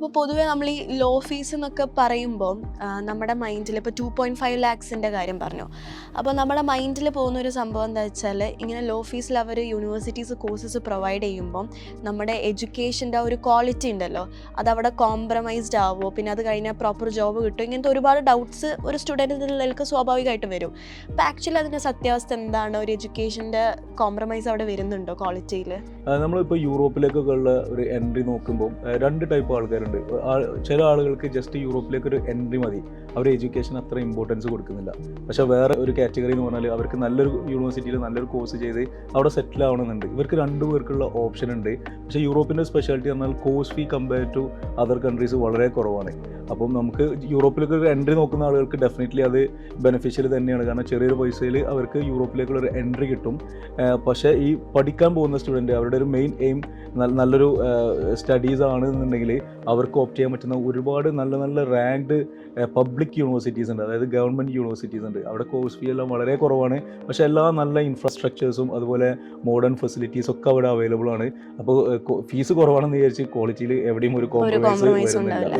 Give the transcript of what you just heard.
അപ്പോൾ പൊതുവേ നമ്മൾ ഈ ലോ ഫീസ് എന്നൊക്കെ പറയുമ്പോൾ നമ്മുടെ മൈൻഡിൽ ഇപ്പോൾ 2.5 ലാക്സിൻ്റെ കാര്യം പറഞ്ഞു. അപ്പോൾ നമ്മുടെ മൈൻഡിൽ പോകുന്നൊരു സംഭവം എന്താ വെച്ചാൽ, ഇങ്ങനെ ലോ ഫീസിൽ അവർ യൂണിവേഴ്സിറ്റീസ് കോഴ്സസ് പ്രൊവൈഡ് ചെയ്യുമ്പം നമ്മുടെ എഡ്യൂക്കേഷൻ്റെ ഒരു ക്വാളിറ്റി ഉണ്ടല്ലോ, അതവിടെ കോംപ്രമൈസ്ഡ് ആവുമോ, പിന്നെ അത് കഴിഞ്ഞാൽ പ്രോപ്പർ ജോബ് കിട്ടും, ഇങ്ങനത്തെ ഒരുപാട് ഡൗട്ട്സ് ഒരു സ്റ്റുഡൻറ്റിനുള്ളിലേക്ക് സ്വാഭാവികമായിട്ട് വരും. അപ്പോൾ ആക്ച്വലി അതിൻ്റെ സത്യാവസ്ഥ എന്താണ്? ഒരു എഡ്യൂക്കേഷൻ്റെ കോംപ്രമൈസ് അവിടെ വരുന്നുണ്ടോ ക്വാളിറ്റിയിൽ? നമ്മളിപ്പോൾ യൂറോപ്പിലേക്കൊക്കെ ഉള്ള ഒരു എൻട്രി നോക്കുമ്പോൾ 2 ടൈപ്പ് ആൾക്കാരുണ്ട്. ചില ആളുകൾക്ക് ജസ്റ്റ് യൂറോപ്പിലേക്ക് ഒരു എൻട്രി മതി, അവർ എഡ്യൂക്കേഷൻ അത്ര ഇമ്പോർട്ടൻസ് കൊടുക്കുന്നില്ല. പക്ഷേ വേറെ ഒരു കാറ്റഗറി എന്ന് പറഞ്ഞാൽ അവർക്ക് നല്ലൊരു യൂണിവേഴ്സിറ്റിയിൽ നല്ലൊരു കോഴ്സ് ചെയ്ത് അവിടെ സെറ്റിൽ ആവണമെന്നുണ്ട്. ഇവർക്ക് 2 പേർക്കുള്ള ഓപ്ഷൻ ഉണ്ട്. പക്ഷേ യൂറോപ്പിൻ്റെ സ്പെഷ്യാലിറ്റി പറഞ്ഞാൽ course fee compare to other countries വളരെ കുറവാണ്. അപ്പം നമുക്ക് യൂറോപ്പിലേക്ക് ഒരു എൻട്രി നോക്കുന്ന ആളുകൾക്ക് ഡെഫിനറ്റ്ലി അത് ബെനിഫിഷ്യൽ തന്നെയാണ്. കാരണം ചെറിയൊരു പൈസയിൽ അവർക്ക് യൂറോപ്പിലേക്കുള്ളൊരു എൻട്രി കിട്ടും. പക്ഷേ ഈ പഠിക്കാൻ പോകുന്ന സ്റ്റുഡൻറ്റ് അവരുടെ ഒരു മെയിൻ എയിം നല്ലൊരു സ്റ്റഡീസ് ആണെന്നുണ്ടെങ്കിൽ അവർക്ക് ഓപ്റ്റ് ചെയ്യാൻ പറ്റുന്ന ഒരുപാട് നല്ല നല്ല റാങ്ക്ഡ് പബ്ലിക് യൂണിവേഴ്സിറ്റീസ് ഉണ്ട്, അതായത് ഗവൺമെൻറ് യൂണിവേഴ്സിറ്റീസ് ഉണ്ട്. അവിടെ കോഴ്സ് ഫീ എല്ലാം വളരെ കുറവാണ്. പക്ഷേ എല്ലാ നല്ല ഇൻഫ്രാസ്ട്രക്ചേഴ്സും അതുപോലെ മോഡേൺ ഫെസിലിറ്റീസ് ഒക്കെ അവിടെ അവൈലബിൾ ആണ്. അപ്പോൾ ഫീസ് കുറവാണെന്ന് വിചാരിച്ച് ക്വാളിറ്റിയിൽ എവിടെയും ഒരു കോംപ്രമൈസ് വരുന്നില്ല.